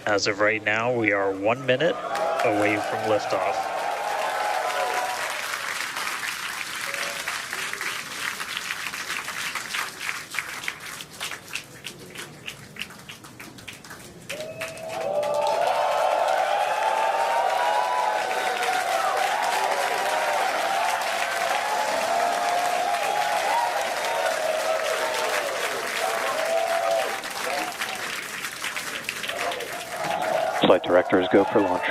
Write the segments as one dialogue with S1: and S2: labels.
S1: As of right now, we are 1 minute away from liftoff.
S2: Flight directors go for launch.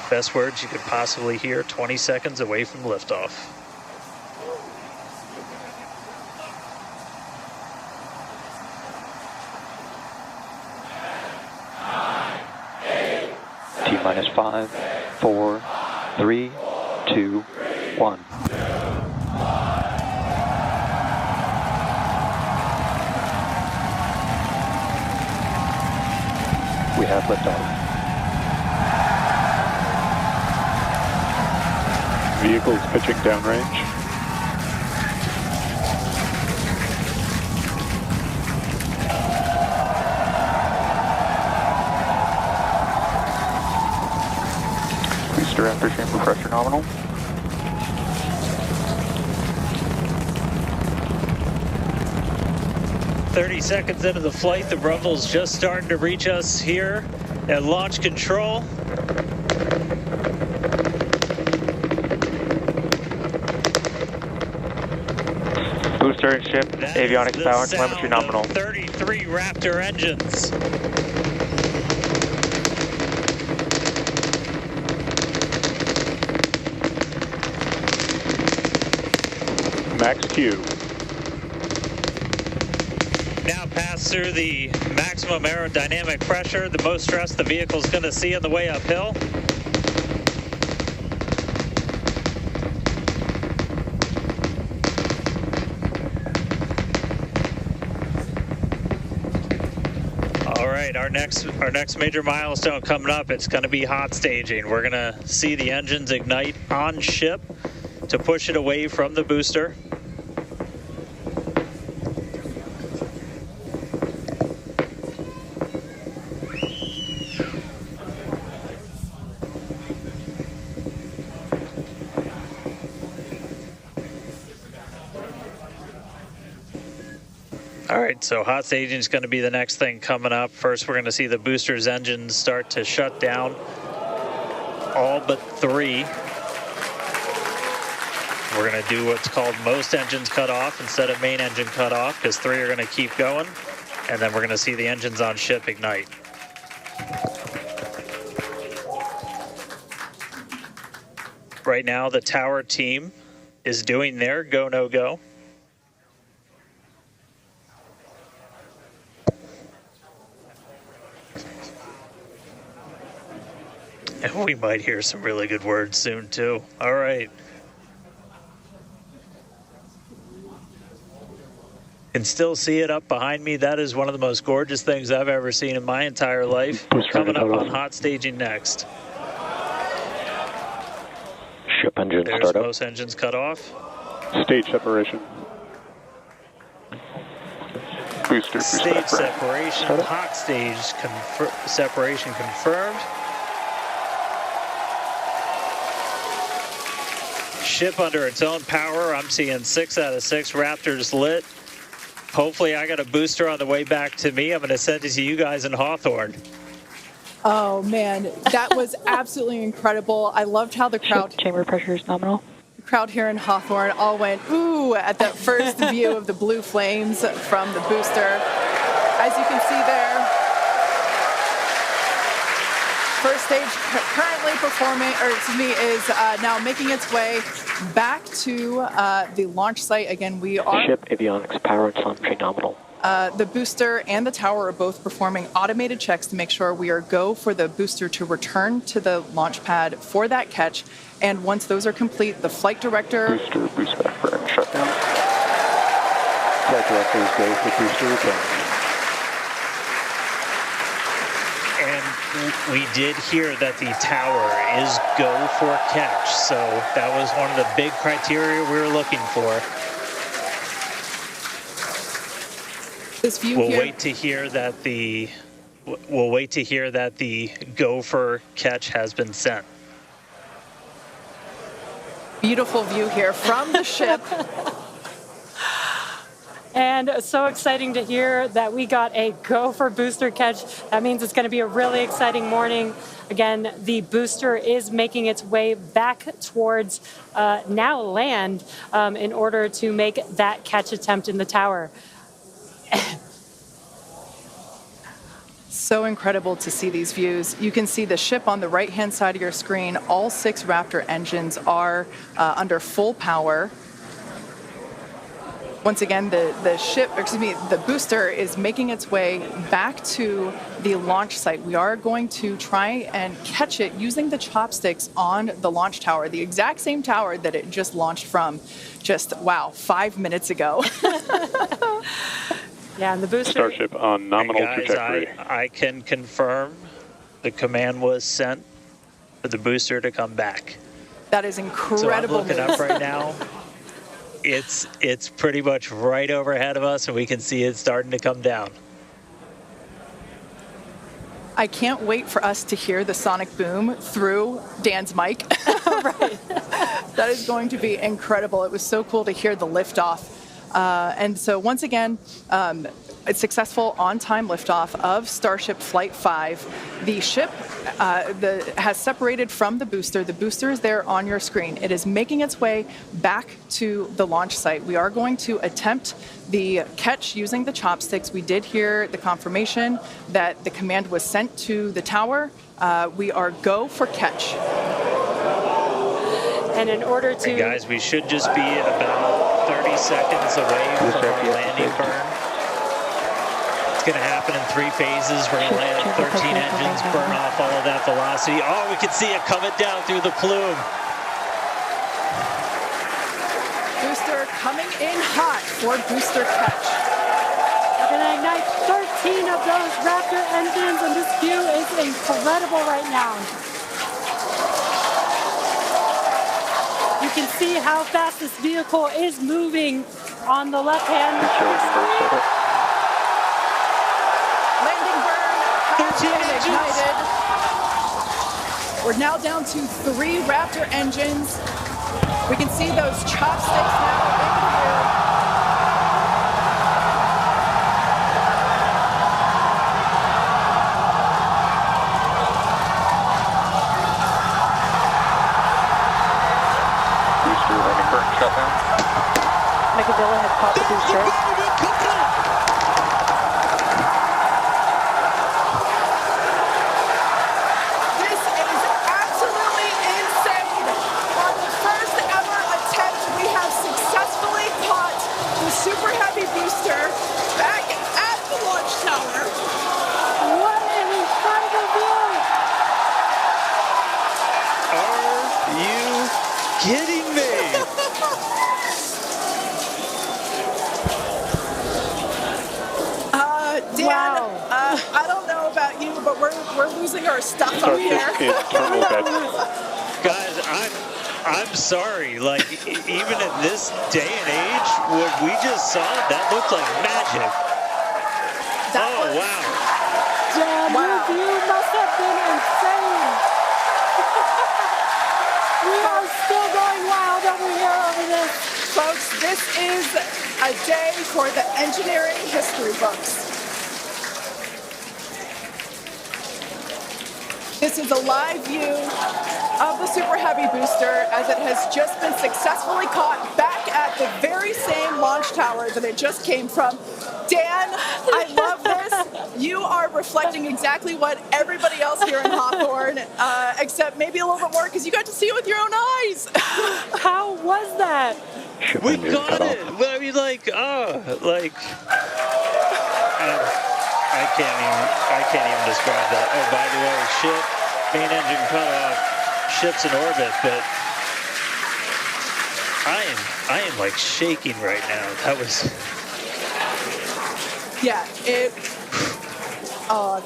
S1: Best words you could possibly hear 20 seconds away from liftoff.
S2: T-minus 5, 4, 3, 2, 1. We have liftoff.
S3: Vehicles pitching downrange.
S4: Booster after chamber pressure nominal.
S1: "30 seconds into the flight, the rumble's just starting to reach us here at launch control.
S4: Booster and ship,
S1: That
S4: avionics
S1: is the
S4: power,
S1: sound
S4: telemetry
S1: of
S4: nominal.
S1: 33 Raptor engines.
S3: Max Q.
S1: Now pass through the maximum aerodynamic pressure, the most stress the vehicle's going to see on the way uphill. All right, our next major milestone coming up, it's going to be hot staging. We're going to see the engines ignite on ship to push it away from the booster. All right, so hot staging is going to be the next thing coming up. First, we're going to see the booster's engines start to shut down, all but 3. We're going to do what's called most engines cut off instead of main engine cut off, because 3 are going to keep going, and then we're going to see the engines on ship ignite. Right now, the tower team is doing their go, no go. And we might hear some really good words soon, too. All right. Can still see it up behind me. That is one of the most gorgeous things I've ever seen in my entire life. Coming up on hot staging next.
S2: Ship engine
S1: There's
S2: startup.
S1: most engines cut off.
S3: Stage separation.
S4: Booster
S1: Stage separation, hot stage separation confirmed. Ship under its own power. I'm seeing 6 out of 6 Raptors lit. Hopefully I got a booster on the way back to me. I'm going to send it to you guys in Hawthorne.
S5: Oh, man, that was absolutely incredible. I loved how the crowd...
S6: Chamber pressure is nominal.
S5: The crowd here in Hawthorne all went, ooh, at that first view of the blue flames from the booster. As you can see there, first stage currently performing, is now making its way back to the launch site. Again, we are...
S2: Ship avionics power and telemetry nominal.
S5: The booster and the tower are both performing automated checks to make sure we are go for the booster to return to the launch pad for that catch. And once those are complete, the flight director...
S4: Booster, boost back for shutdown.
S2: Flight directors go for booster return.
S1: And we did hear that the tower is go for catch. So that was one of the big criteria we were looking for.
S5: This view
S1: We'll
S5: here.
S1: wait to hear that the go for catch has been sent.
S5: Beautiful view here from the ship.
S6: And so exciting to hear that we got a go for booster catch. That means it's going to be a really exciting morning. Again, the booster is making its way back towards now land in order to make that catch attempt in the tower.
S5: So incredible to see these views. You can see the ship on the right-hand side of your screen. All 6 Raptor engines are under full power. Once again, the booster is making its way back to the launch site. We are going to try and catch it using the chopsticks on the launch tower, the exact same tower that it just launched from just, 5 minutes ago.
S6: Yeah, and the booster...
S3: Starship on nominal
S1: Guys,
S3: trajectory.
S1: I can confirm the command was sent for the booster to come back.
S5: That is incredible.
S1: So I'm looking
S5: news.
S1: up right now. It's pretty much right overhead of us, and we can see it starting to come down.
S5: I can't wait for us to hear the sonic boom through Dan's mic.
S6: Right.
S5: That is going to be incredible. It was so cool to hear the liftoff. And so once again, a successful on-time liftoff of Starship Flight 5. The ship has separated from the booster. The booster is there on your screen. It is making its way back to the launch site. We are going to attempt the catch using the chopsticks. We did hear the confirmation that the command was sent to the tower. We are go for catch.
S6: And in order to...
S1: And guys, we should just be about 30 seconds away from our landing burn. It's going to happen in 3 phases. We're going to land 13 engines, burn off all of that velocity. Oh, we can see it coming down through the plume.
S5: Booster coming in hot for booster catch.
S6: We're going to ignite 13 of those Raptor engines, and this view is incredible right now. You can see how fast this vehicle is moving on the left-hand screen.
S5: Landing burn has been ignited. We're now down to 3 Raptor engines. We can see those chopsticks now in view.
S6: Megadilla has caught the booster.
S5: This is absolutely insane. On the first ever attempt, we have successfully caught the Super Heavy booster back at the launch tower.
S6: What an incredible view!
S1: Are you kidding me?
S5: Dan,
S6: Wow.
S5: I don't know about you, but we're losing our stuff up
S3: Starship
S5: here.
S3: in terminal bed.
S1: Guys, I'm sorry. Like, even in this day and age, what we just saw, that looked like magic. Oh, wow.
S6: Dan,
S5: Wow.
S6: your view must have been insane. We are still going wild over here over this.
S5: Folks, this is a day for the engineering history books. This is a live view of the Super Heavy booster as it has just been successfully caught back at the very same launch tower that it just came from. Dan, I love this. You are reflecting exactly what everybody else here in Hawthorne, except maybe a little bit more because you got to see it with your own eyes.
S6: How was that?
S1: We got it. I mean, like, I can't even describe that. Oh, by the way, main engine cut off, ship's in orbit, but I am like shaking right now. That was...
S5: Yeah,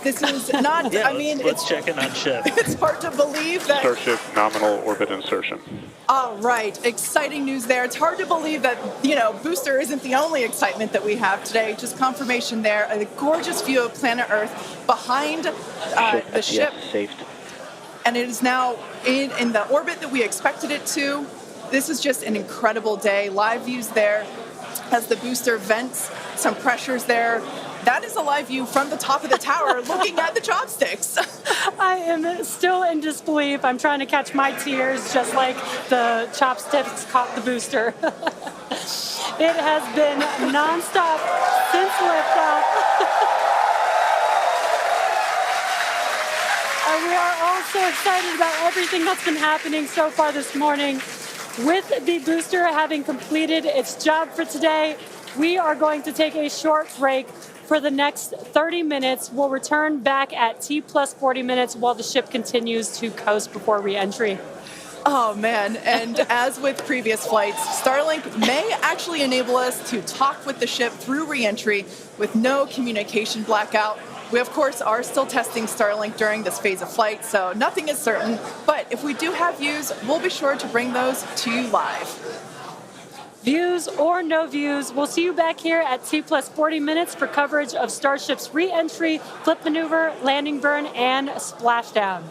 S5: This is not,
S1: Yeah,
S5: I mean,
S1: let's check in on ship.
S5: it's hard to believe that.
S3: Starship nominal orbit insertion.
S5: All right, exciting news there. It's hard to believe that, booster isn't the only excitement that we have today. Just confirmation there. A gorgeous view of planet Earth behind the ship.
S2: Saved.
S5: And it is now in the orbit that we expected it to. This is just an incredible day. Live views there as the booster vents some pressures there. That is a live view from the top of the tower looking at the chopsticks.
S6: I am still in disbelief. I'm trying to catch my tears just like the chopsticks caught the booster. It has been nonstop since liftoff. And we are all so excited about everything that's been happening so far this morning. With the booster having completed its job for today, we are going to take a short break for the next 30 minutes. We'll return back at T plus 40 minutes while the ship continues to coast before re-entry.
S5: Oh, man. And as with previous flights, Starlink may actually enable us to talk with the ship through re-entry with no communication blackout. We, of course, are still testing Starlink during this phase of flight, so nothing is certain. But if we do have views, we'll be sure to bring those to you live.
S6: Views or no views, we'll see you back here at T plus 40 minutes for coverage of Starship's re-entry, flip maneuver, landing burn, and splashdown.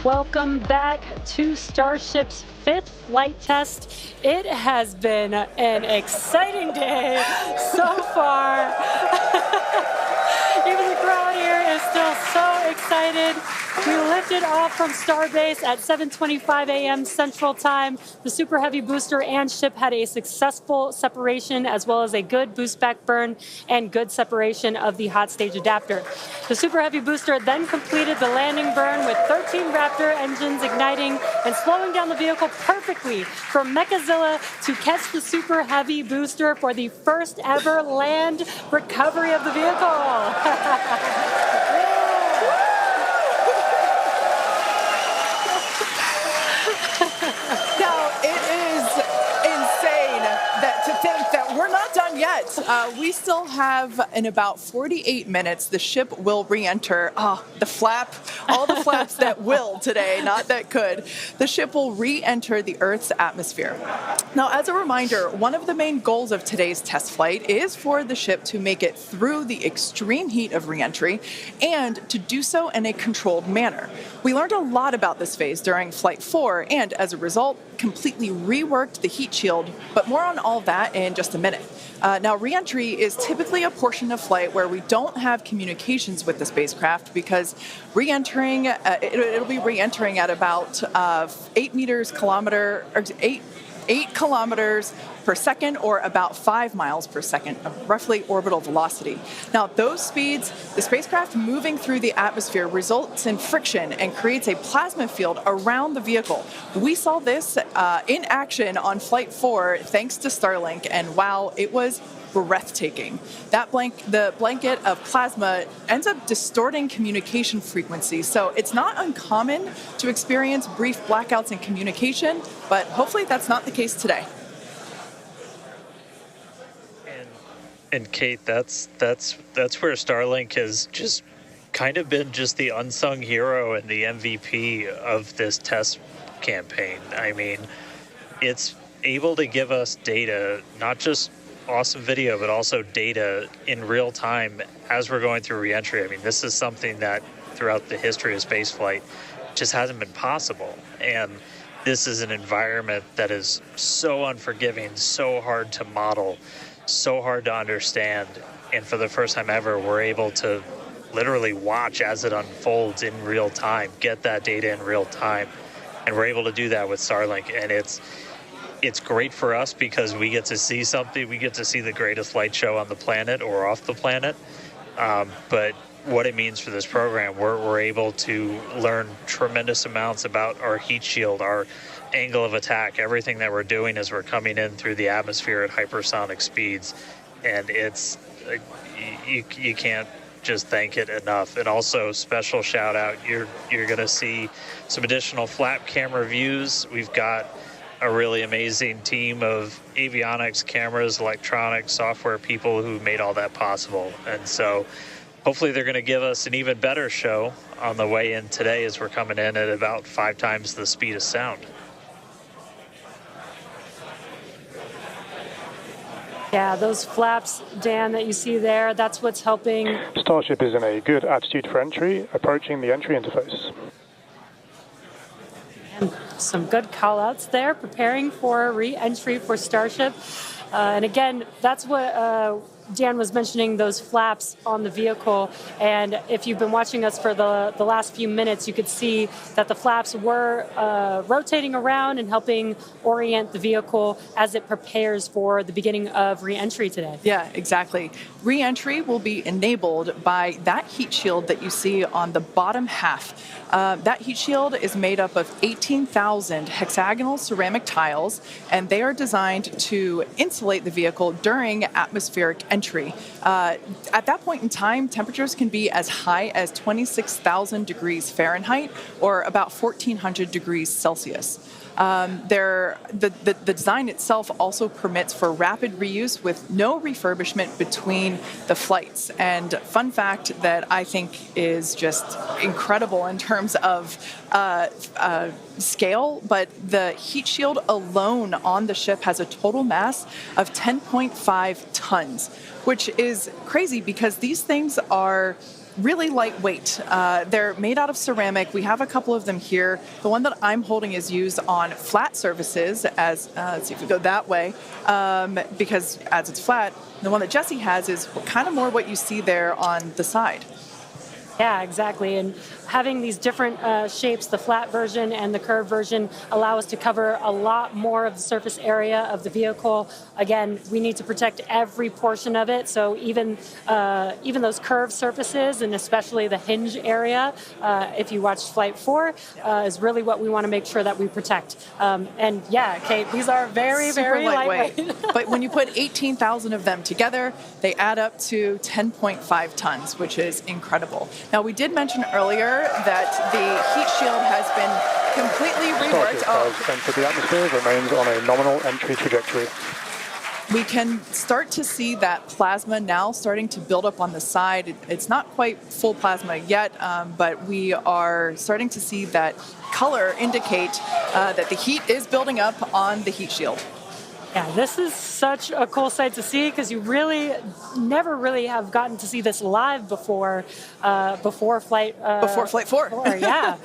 S6: Welcome back to Starship's 5th flight test. It has been an exciting day so far. Even the crowd here is still so excited. We lifted off from Starbase at 7:25 a.m. Central Time. The Super Heavy booster and ship had a successful separation, as well as a good boost back burn and good separation of the hot stage adapter. The Super Heavy booster then completed the landing burn with 13 Raptor engines igniting and slowing down the vehicle perfectly for Mechazilla to catch the Super Heavy booster for the first ever land recovery of the vehicle.
S5: Now, it is insane to think that we're not done yet. We still have, in about 48 minutes, the ship will re-enter. All the flaps that will today, not that could. The ship will re-enter the Earth's atmosphere. Now, as a reminder, one of the main goals of today's test flight is for the ship to make it through the extreme heat of re-entry and to do so in a controlled manner. We learned a lot about this phase during Flight 4 and, as a result, completely reworked the heat shield, but more on all that in just a minute. Now, re-entry is typically a portion of flight where we don't have communications with the spacecraft because re-entering, it'll be re-entering at about 8 kilometers per second, or about 5 miles per second of roughly orbital velocity. Now, those speeds, the spacecraft moving through the atmosphere results in friction and creates a plasma field around the vehicle. We saw this in action on Flight 4 thanks to Starlink, and wow, it was breathtaking. The blanket of plasma ends up distorting communication frequencies, so it's not uncommon to experience brief blackouts in communication, but hopefully that's not the case today.
S1: And Kate, that's where Starlink has just kind of been just the unsung hero and the MVP of this test campaign. I mean, it's able to give us data, not just awesome video, but also data in real time as we're going through reentry. I mean, this is something that throughout the history of spaceflight just hasn't been possible. And this is an environment that is so unforgiving, so hard to model, so hard to understand. And for the first time ever, we're able to literally watch as it unfolds in real time, get that data in real time. And we're able to do that with Starlink. And it's great for us because we get to see something. We get to see the greatest light show on the planet or off the planet. But what it means for this program, we're able to learn tremendous amounts about our heat shield, our angle of attack, everything that we're doing as we're coming in through the atmosphere at hypersonic speeds. And it's you can't just thank it enough. And also, special shout out, you're going to see some additional flap camera views. We've got a really amazing team of avionics, cameras, electronics, software people who made all that possible. And so hopefully they're going to give us an even better show on the way in today as we're coming in at about 5 times the speed of sound.
S6: Yeah, those flaps, Dan, that you see there, that's what's helping.
S3: Starship is in a good attitude for entry, approaching the entry interface.
S6: And some good call-outs there, preparing for re-entry for Starship. And again, that's what Dan was mentioning, those flaps on the vehicle. And if you've been watching us for the last few minutes, you could see that the flaps were rotating around and helping orient the vehicle as it prepares for the beginning of re-entry today.
S5: Yeah, exactly. Re-entry will be enabled by that heat shield that you see on the bottom half. That heat shield is made up of 18,000 hexagonal ceramic tiles, and they are designed to insulate the vehicle during atmospheric entry. At that point in time, temperatures can be as high as 26,000 degrees Fahrenheit or about 1,400 degrees Celsius. The design itself also permits for rapid reuse with no refurbishment between the flights. And fun fact that I think is just incredible in terms of scale, but the heat shield alone on the ship has a total mass of 10.5 tons, which is crazy because these things are really lightweight. They're made out of ceramic. We have a couple of them here. The one that I'm holding is used on flat surfaces, as let's see if we go that way, because as it's flat. The one that Jesse has is kind of more what you see there on the side.
S6: Yeah, exactly. And having these different shapes, the flat version and the curved version, allow us to cover a lot more of the surface area of the vehicle. Again, we need to protect every portion of it. So even those curved surfaces, and especially the hinge area, if you watched Flight 4, is really what we want to make sure that we protect. And yeah, Kate, these are very,
S5: Super
S6: very lightweight.
S5: But when you put 18,000 of them together, they add up to 10.5 tons, which is incredible. Now, we did mention earlier that the heat shield has been completely reworked.
S3: Starship has entered the atmosphere, remains on a nominal entry trajectory.
S5: We can start to see that plasma now starting to build up on the side. It's not quite full plasma yet, but we are starting to see that color indicate that the heat is building up on the heat shield.
S6: Yeah, this is such a cool sight to see because you really never really have gotten to see this live before Flight
S5: 4.
S6: Yeah.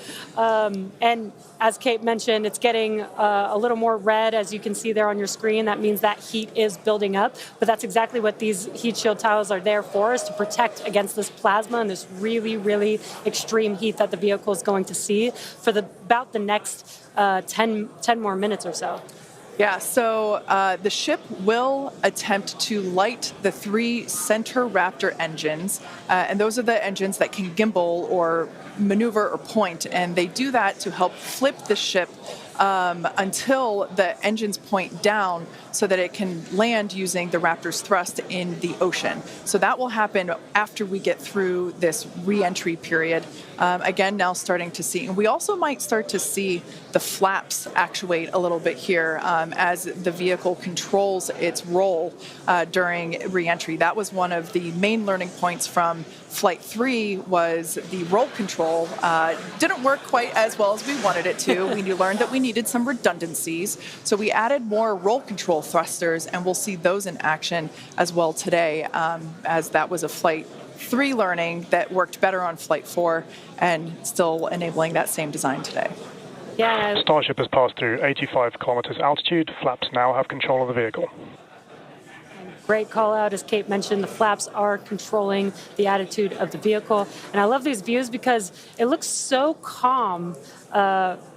S6: And as Kate mentioned, it's getting a little more red, as you can see there on your screen. That means that heat is building up. But that's exactly what these heat shield tiles are there for, is to protect against this plasma and this really, really extreme heat that the vehicle is going to see for about the next 10 more minutes or so.
S5: Yeah, so the ship will attempt to light the 3 center Raptor engines, and those are the engines that can gimbal or maneuver or point, and they do that to help flip the ship until the engines point down so that it can land using the Raptor's thrust in the ocean. So that will happen after we get through this re-entry period. Again, now starting to see, and we also might start to see the flaps actuate a little bit here as the vehicle controls its roll during re-entry. That was one of the main learning points from Flight 3, was the roll control didn't work quite as well as we wanted it to. We learned that we needed some redundancies, so we added more roll control thrusters, and we'll see those in action as well today, as that was a Flight 3 learning that worked better on Flight 4 and still enabling that same design today.
S6: Yeah.
S3: Starship has passed through 85 kilometers altitude. Flaps now have control of the vehicle.
S6: Great call out. As Kate mentioned, the flaps are controlling the attitude of the vehicle. And I love these views because it looks so calm.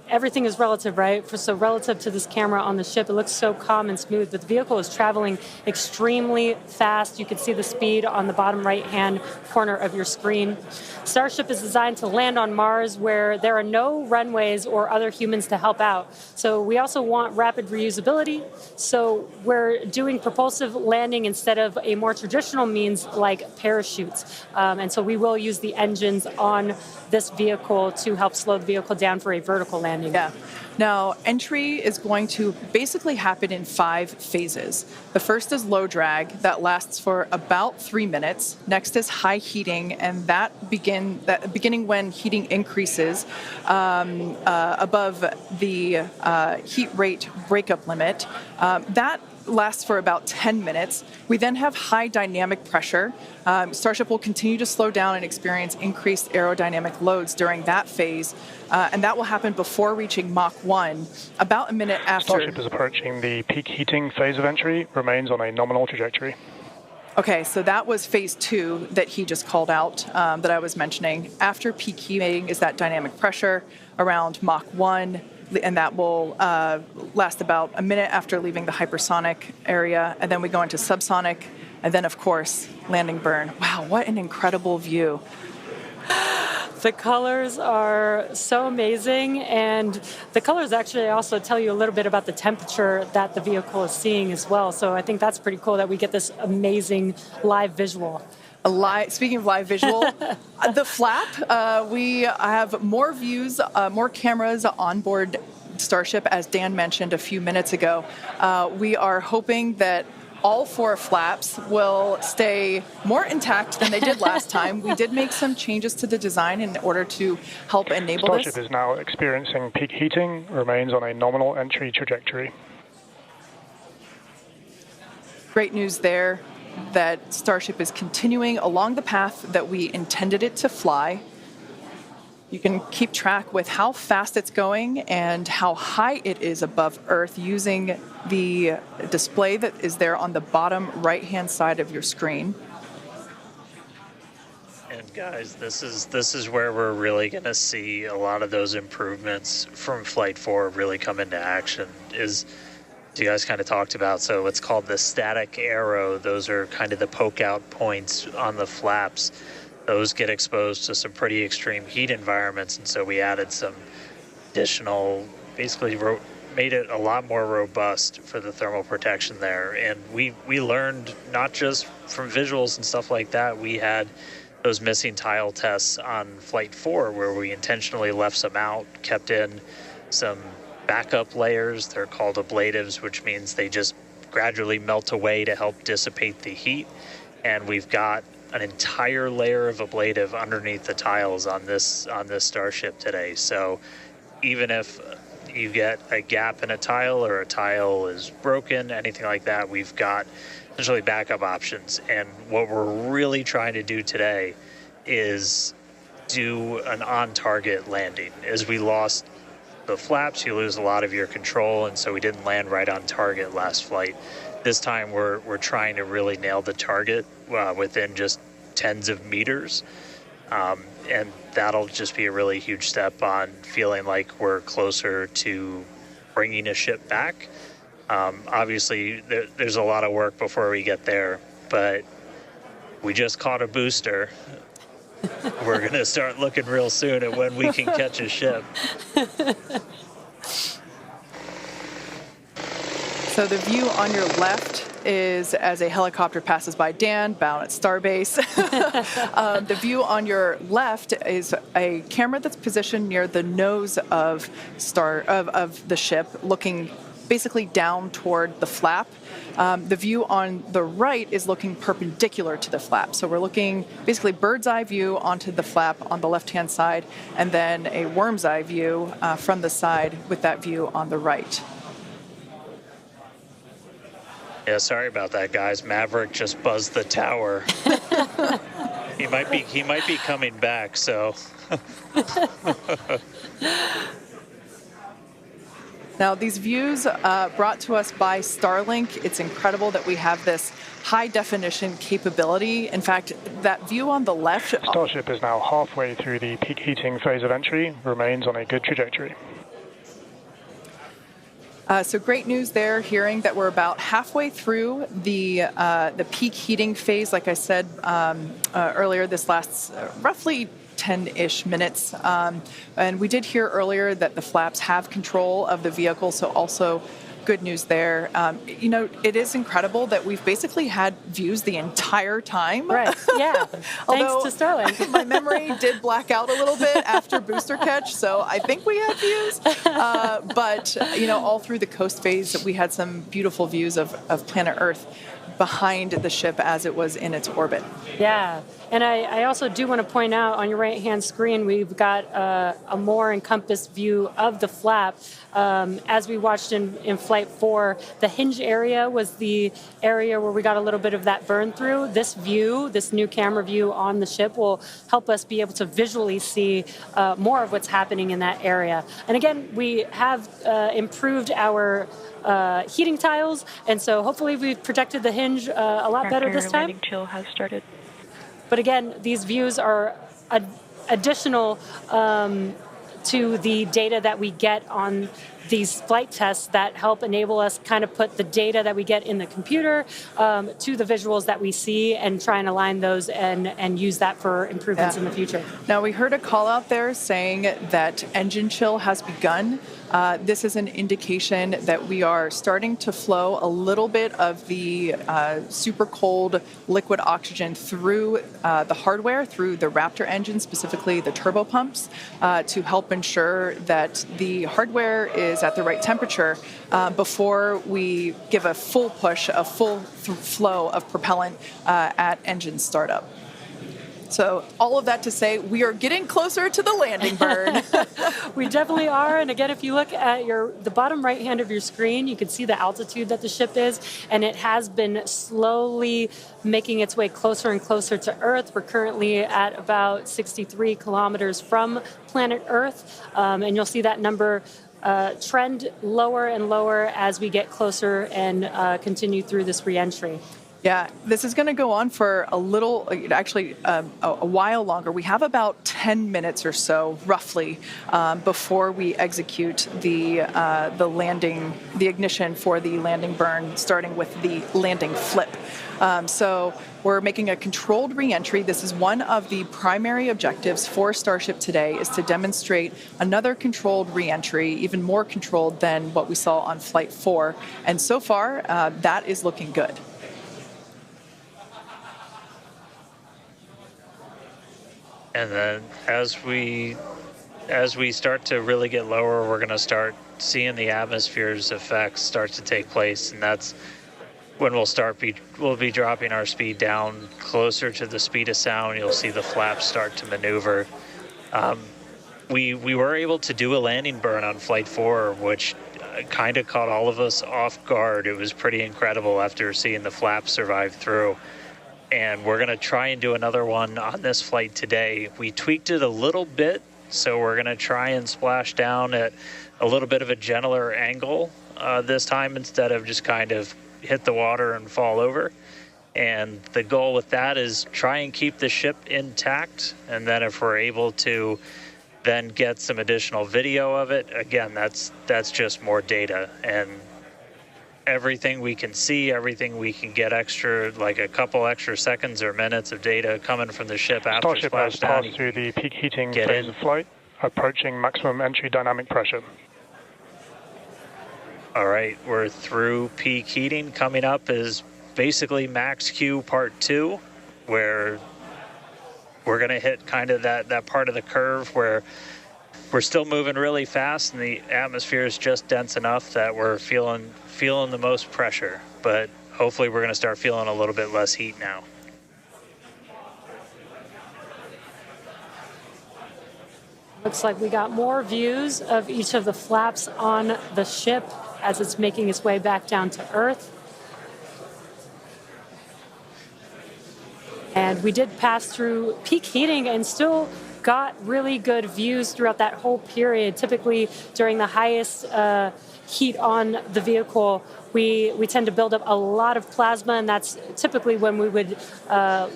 S6: Everything is relative, right? So relative to this camera on the ship, it looks so calm and smooth, but the vehicle is traveling extremely fast. You can see the speed on the bottom right-hand corner of your screen. Starship is designed to land on Mars where there are no runways or other humans to help out. So we also want rapid reusability. So we're doing propulsive landing instead of a more traditional means like parachutes. And so we will use the engines on this vehicle to help slow the vehicle down for a vertical landing.
S5: Yeah. Now, entry is going to basically happen in 5 phases. The first is low drag. That lasts for about 3 minutes. Next is high heating, and that beginning when heating increases above the heat rate breakup limit. That lasts for about 10 minutes. We then have high dynamic pressure. Starship will continue to slow down and experience increased aerodynamic loads during that phase, and that will happen before reaching Mach 1, about a minute after.
S3: Starship is approaching the peak heating phase of entry, remains on a nominal trajectory.
S5: Okay, so that was phase 2 that he just called out, that I was mentioning. After peak heating is that dynamic pressure around Mach 1, and that will last about a minute after leaving the hypersonic area, and then we go into subsonic, and then, of course, landing burn. Wow, what an incredible view.
S6: The colors are so amazing, and the colors actually also tell you a little bit about the temperature that the vehicle is seeing as well. So I think that's pretty cool that we get this amazing live visual.
S5: Speaking of live visual, the flap, we have more views, more cameras on board Starship, as Dan mentioned a few minutes ago. We are hoping that all 4 flaps will stay more intact than they did last time. We did make some changes to the design in order to help enable
S3: Starship
S5: this.
S3: is now experiencing peak heating, remains on a nominal entry trajectory.
S5: Great news there. that Starship is continuing along the path that we intended it to fly. You can keep track with how fast it's going and how high it is above Earth using the display that is there on the bottom right-hand side of your screen.
S1: And guys, this is where we're really going to see a lot of those improvements from Flight 4 really come into action. Is you guys kind of talked about, so it's called the static arrow. Those are kind of the poke out points on the flaps. Those get exposed to some pretty extreme heat environments, and so we added some additional, basically made it a lot more robust for the thermal protection there. And we learned not just from visuals and stuff like that. We had those missing tile tests on Flight 4 where we intentionally left some out, kept in some backup layers. They're called ablatives, which means they just gradually melt away to help dissipate the heat. And we've got an entire layer of ablative underneath the tiles on this Starship today. So even if you get a gap in a tile or a tile is broken, anything like that, we've got essentially backup options. And what we're really trying to do today is do an on-target landing. As we lost the flaps, you lose a lot of your control, and so we didn't land right on target last flight. This time we're trying to really nail the target within just tens of meters, and that'll just be a really huge step on feeling like we're closer to bringing a ship back. Obviously, there's a lot of work before we get there, but we just caught a booster. We're going to start looking real soon at when we can catch a ship.
S5: So the view on your left is as a helicopter passes by Dan, bound at Starbase. The view on your left is a camera that's positioned near the nose of the ship, looking basically down toward the flap. The view on the right is looking perpendicular to the flap. So we're looking basically bird's eye view onto the flap on the left-hand side, and then a worm's eye view from the side with that view on the right.
S1: Yeah, sorry about that, guys. Maverick just buzzed the tower. He might be coming back, so.
S5: Now, these views brought to us by Starlink. It's incredible that we have this high-definition capability. In fact, that view on the left...
S3: Starship is now halfway through the peak heating phase of entry, remains on a good trajectory.
S5: So great news there, hearing that we're about halfway through the peak heating phase. Like I said earlier, this lasts roughly 10-ish minutes. And we did hear earlier that the flaps have control of the vehicle, so also good news there. It is incredible that we've basically had views the entire time.
S6: Right, yeah. Thanks to Starlink.
S5: My memory did black out a little bit after booster catch, so I think we had views. But all through the coast phase, we had some beautiful views of planet Earth behind the ship as it was in its orbit.
S6: Yeah, and I also do want to point out on your right-hand screen, we've got a more encompassed view of the flap. As we watched in Flight 4, the hinge area was the area where we got a little bit of that burn through. This view, this new camera view on the ship, will help us be able to visually see more of what's happening in that area. And again, we have improved our heating tiles, and so hopefully we've protected the hinge a lot better this time.
S7: Landing chill has started.
S6: But again, these views are additional to the data that we get on these flight tests that help enable us kind of put the data that we get in the computer to the visuals that we see and try and align those and use that for improvements in the future.
S5: Now, we heard a call out there saying that engine chill has begun. This is an indication that we are starting to flow a little bit of the super cold liquid oxygen through the hardware, through the Raptor engine, specifically the turbo pumps, to help ensure that the hardware is at the right temperature before we give a full push, a full flow of propellant at engine startup. So all of that to say, we are getting closer to the landing burn.
S6: We definitely are. And again, if you look at the bottom right hand of your screen, you can see the altitude that the ship is, and it has been slowly making its way closer and closer to Earth. We're currently at about 63 kilometers from planet Earth, and you'll see that number trend lower and lower as we get closer and continue through this reentry.
S5: Yeah, this is going to go on for a little, actually a while longer. We have about 10 minutes or so, roughly, before we execute the landing, the ignition for the landing burn, starting with the landing flip. So we're making a controlled reentry. This is one of the primary objectives for Starship today, is to demonstrate another controlled reentry, even more controlled than what we saw on Flight 4. And so far, that is looking good.
S1: And then as we start to really get lower, we're going to start seeing the atmosphere's effects start to take place, and that's when we'll be dropping our speed down closer to the speed of sound. You'll see the flaps start to maneuver. We were able to do a landing burn on Flight 4, which kind of caught all of us off guard. It was pretty incredible after seeing the flaps survive through. And we're going to try and do another one on this flight today. We tweaked it a little bit, so we're going to try and splash down at a little bit of a gentler angle this time, instead of just kind of hit the water and fall over. And the goal with that is try and keep the ship intact, and then if we're able to then get some additional video of it, again, that's just more data. And everything we can see, everything we can get extra, like a couple extra seconds or minutes of data coming from the ship after
S3: Starship has
S1: splashdown.
S3: passed through the peak heating phase of flight, approaching maximum entry dynamic pressure.
S1: All right, we're through peak heating. Coming up is basically max Q part 2, where we're going to hit kind of that part of the curve where we're still moving really fast and the atmosphere is just dense enough that we're feeling the most pressure, but hopefully we're going to start feeling a little bit less heat now.
S6: Looks like we got more views of each of the flaps on the ship as it's making its way back down to Earth. And we did pass through peak heating and still got really good views throughout that whole period. Typically during the highest heat on the vehicle, we tend to build up a lot of plasma, and that's typically when we would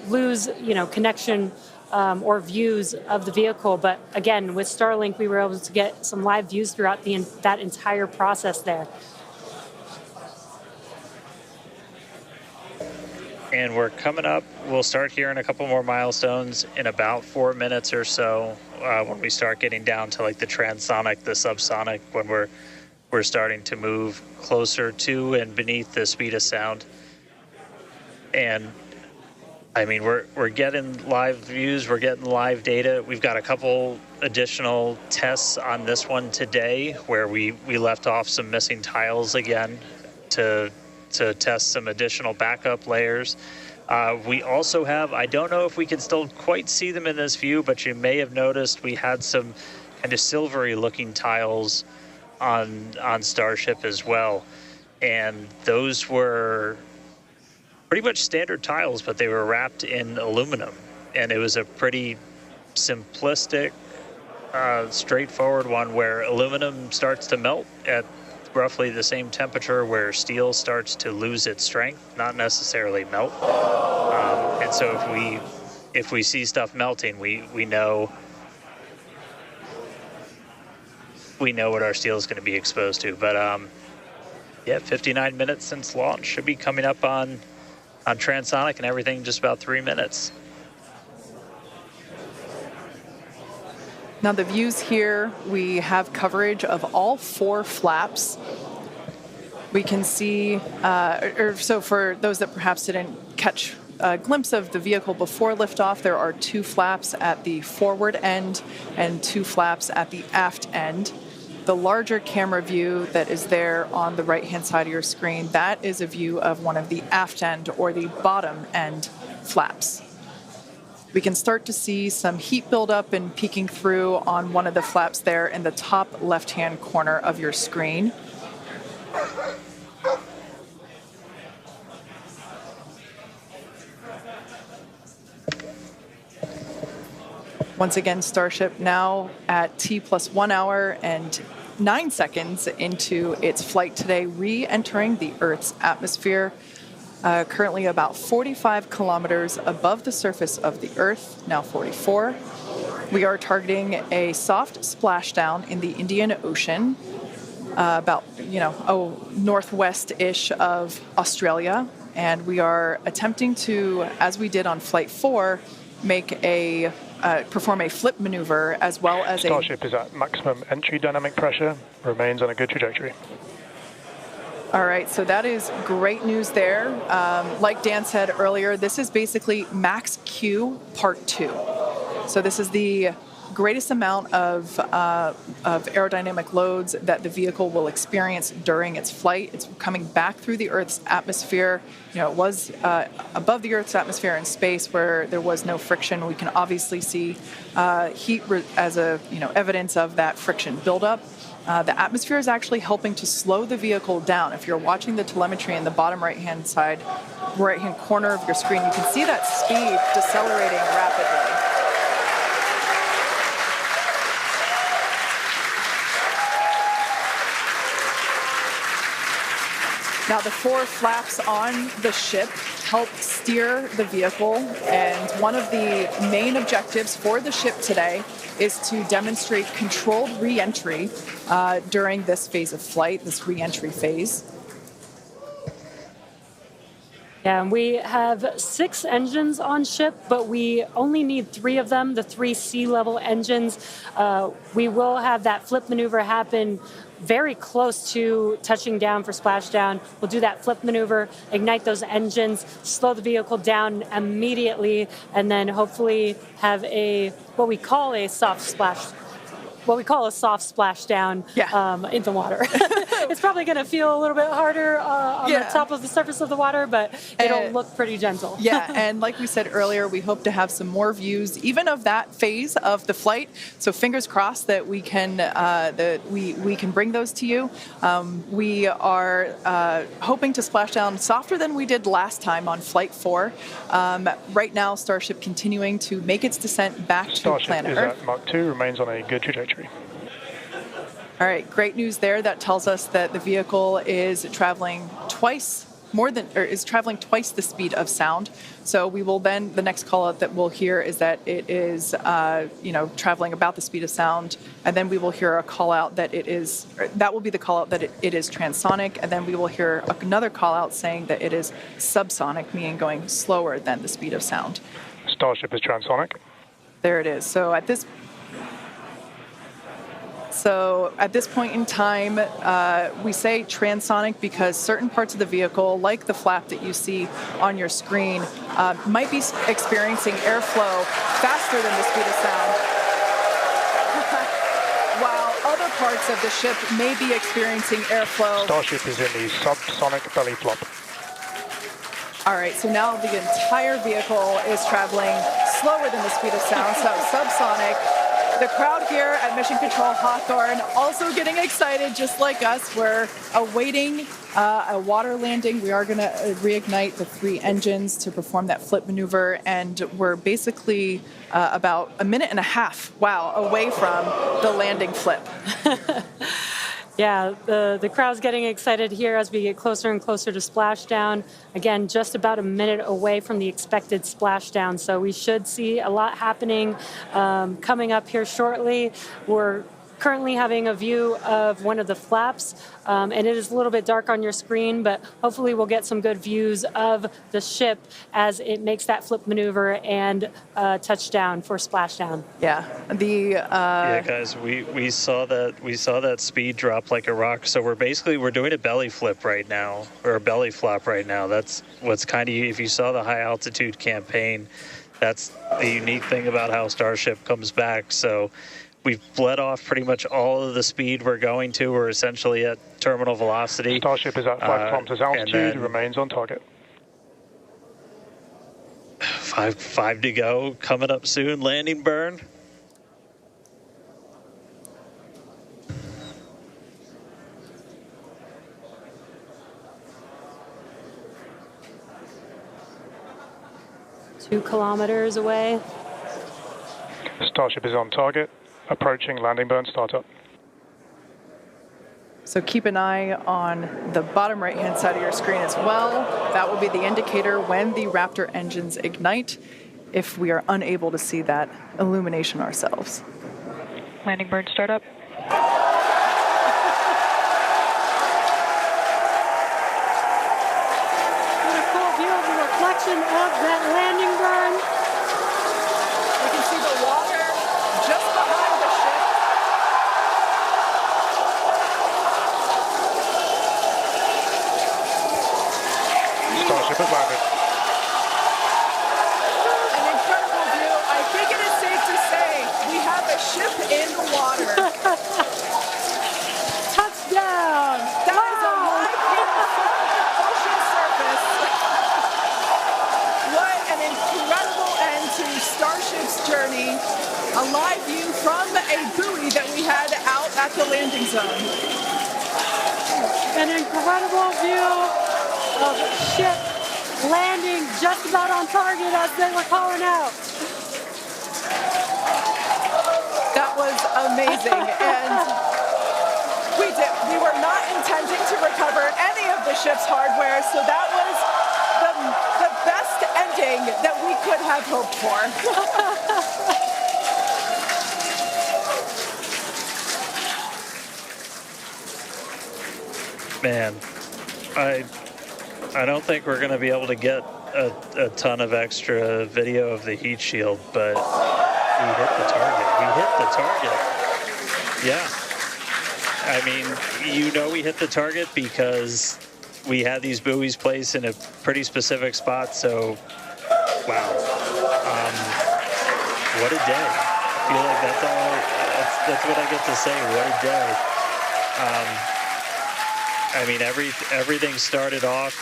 S6: lose connection or views of the vehicle. But again, with Starlink, we were able to get some live views throughout that entire process there.
S1: And we're coming up, we'll start hearing a couple more milestones in about 4 minutes or so, when we start getting down to like the transonic, the subsonic, when we're starting to move closer to and beneath the speed of sound. And I mean, we're getting live views, we're getting live data. We've got a couple additional tests on this one today where we left off some missing tiles again to test some additional backup layers. We also have, I don't know if we can still quite see them in this view, but you may have noticed we had some kind of silvery looking tiles on Starship as well. And those were pretty much standard tiles, but they were wrapped in aluminum. And it was a pretty simplistic, straightforward one where aluminum starts to melt at roughly the same temperature where steel starts to lose its strength, not necessarily melt. And so if we see stuff melting, we know what our steel is going to be exposed to. But yeah, 59 minutes since launch, should be coming up on transonic and everything just about 3 minutes.
S5: Now the views here, we have coverage of all 4 flaps. We can see, so for those that perhaps didn't catch a glimpse of the vehicle before liftoff, there are 2 flaps at the forward end and 2 flaps at the aft end. The larger camera view that is there on the right-hand side of your screen, that is a view of one of the aft end or the bottom end flaps. We can start to see some heat buildup and peeking through on one of the flaps there in the top left-hand corner of your screen. Once again, Starship now at T+1 hour and 9 seconds into its flight today, re-entering the Earth's atmosphere. Currently about 45 kilometers above the surface of the Earth, now 44. We are targeting a soft splashdown in the Indian Ocean, about, northwest-ish of Australia. And we are attempting to, as we did on Flight 4, perform a flip maneuver as well as
S3: Starship is at maximum entry dynamic pressure, remains on a good trajectory.
S5: All right, so that is great news there. Like Dan said earlier, this is basically max Q part 2. So this is the greatest amount of aerodynamic loads that the vehicle will experience during its flight. It's coming back through the Earth's atmosphere. It was above the Earth's atmosphere in space where there was no friction. We can obviously see heat as evidence of that friction buildup. The atmosphere is actually helping to slow the vehicle down. If you're watching the telemetry in the bottom right-hand corner of your screen, you can see that speed decelerating rapidly. Now, the 4 flaps on the ship help steer the vehicle, and one of the main objectives for the ship today is to demonstrate controlled re-entry during this phase of flight, this re-entry phase.
S6: Yeah, and we have 6 engines on ship, but we only need 3 of them, the 3 sea-level engines. We will have that flip maneuver happen very close to touching down for splashdown. We'll do that flip maneuver, ignite those engines, slow the vehicle down immediately, and then hopefully have what we call a soft splashdown in the water. It's probably going to feel a little bit harder on the top of the surface of the water, but it'll look pretty gentle.
S5: Yeah, and like we said earlier, we hope to have some more views, even of that phase of the flight. So fingers crossed that we can we can bring those to you. We are hoping to splash down softer than we did last time on Flight 4. Right now, Starship continuing to make its descent back to planet Earth.
S3: Starship is at Mach 2, remains on a good trajectory.
S5: All right, great news there. That tells us that the vehicle is traveling twice the speed of sound. So we will then, the next call out that we'll hear is that it is, traveling about the speed of sound. And then we will hear a call out that that will be the call out that it is transonic. And then we will hear another call out saying that it is subsonic, meaning going slower than the speed of sound.
S3: Starship is transonic.
S5: There it is. So at this point in time, we say transonic because certain parts of the vehicle, like the flap that you see on your screen, might be experiencing airflow faster than the speed of sound, while other parts of the ship may be experiencing airflow.
S3: Starship is in the subsonic belly flop.
S5: All right, so now the entire vehicle is traveling slower than the speed of sound, so subsonic. The crowd here at Mission Control Hawthorne also getting excited, just like us. We're awaiting a water landing. We are going to reignite the 3 engines to perform that flip maneuver, and we're basically about a minute and a half, away from the landing flip.
S6: Yeah, the crowd's getting excited here as we get closer and closer to splashdown. Again, just about a minute away from the expected splashdown, so we should see a lot happening coming up here shortly. We're currently having a view of one of the flaps, and it is a little bit dark on your screen, but hopefully we'll get some good views of the ship as it makes that flip maneuver and touchdown for splashdown.
S5: Yeah,
S1: guys, we saw that speed drop like a rock. So we're doing a belly flip right now, or a belly flop right now. That's what's kind of, if you saw the high altitude campaign, that's the unique thing about how Starship comes back. So we've bled off pretty much all of the speed we're going to. We're essentially at terminal velocity.
S3: Starship is at 5 kilometers altitude, remains on target.
S1: Five to go. Coming up soon. Landing burn.
S6: Two kilometers away.
S3: Starship is on target, approaching landing burn startup.
S5: So keep an eye on the bottom right-hand side of your screen as well. That will be the indicator when the Raptor engines ignite, if we are unable to see that illumination ourselves.
S7: Landing burn startup.
S6: What a cool view of the reflection of that landing burn.
S5: We can see the water just behind the ship.
S3: Starship has landed.
S5: An incredible view. I think it is safe to say we have a ship in the water.
S6: Touchdown!
S5: That is a live view from the ocean surface. What an incredible end to Starship's journey. A live view from a buoy that we had out at the landing zone.
S6: An incredible view of ship landing just about on target as they were calling out.
S5: That was amazing. And we were not intending to recover any of the ship's hardware, so that was the best ending that we could have hoped for.
S1: Man, I don't think we're going to be able to get a ton of extra video of the heat shield, but we hit the target. We hit the target. Yeah. I mean, we hit the target because we had these buoys placed in a pretty specific spot, so wow. What a day. I feel like that's what I get to say. What a day. I mean, everything started off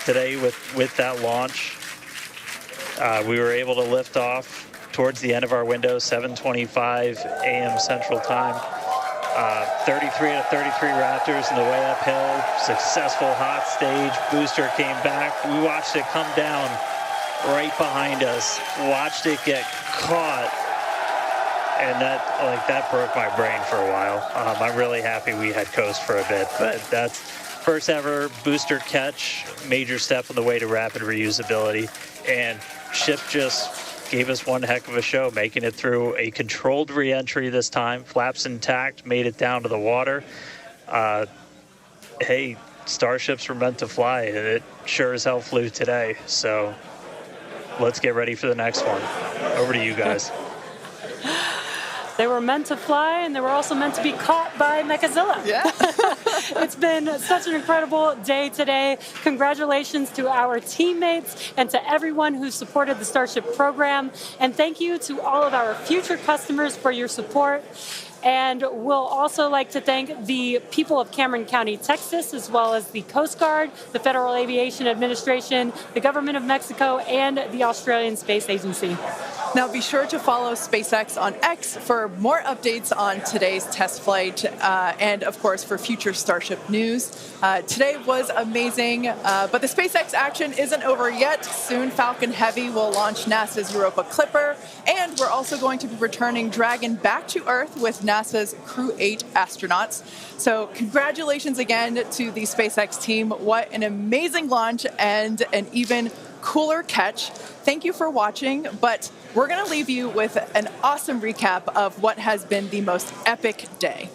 S1: today with that launch. We were able to lift off towards the end of our window, 7:25 a.m. Central Time. 33 out of 33 Raptors in the way uphill. Successful hot stage. Booster came back. We watched it come down right behind us. Watched it get caught. And that broke my brain for a while. I'm really happy we had coast for a bit, but that's first ever booster catch, major step on the way to rapid reusability. And ship just gave us one heck of a show, making it through a controlled re-entry this time, flaps intact, made it down to the water. Hey, starships were meant to fly, and it sure as hell flew today. So let's get ready for the next one. Over to you guys.
S6: They were meant to fly, and they were also meant to be caught by Mechazilla.
S5: Yeah.
S6: It's been such an incredible day today. Congratulations to our teammates and to everyone who supported the Starship program. And thank you to all of our future customers for your support. And we'll also like to thank the people of Cameron County, Texas, as well as the Coast Guard, the Federal Aviation Administration, the Government of Mexico, and the Australian Space Agency.
S5: Now be sure to follow SpaceX on X for more updates on today's test flight and, of course, for future Starship news. Today was amazing, but the SpaceX action isn't over yet. Soon Falcon Heavy will launch NASA's Europa Clipper, and we're also going to be returning Dragon back to Earth with NASA's Crew 8 astronauts. So congratulations again to the SpaceX team. What an amazing launch and an even cooler catch. Thank you for watching, but we're going to leave you with an awesome recap of what has been the most epic day.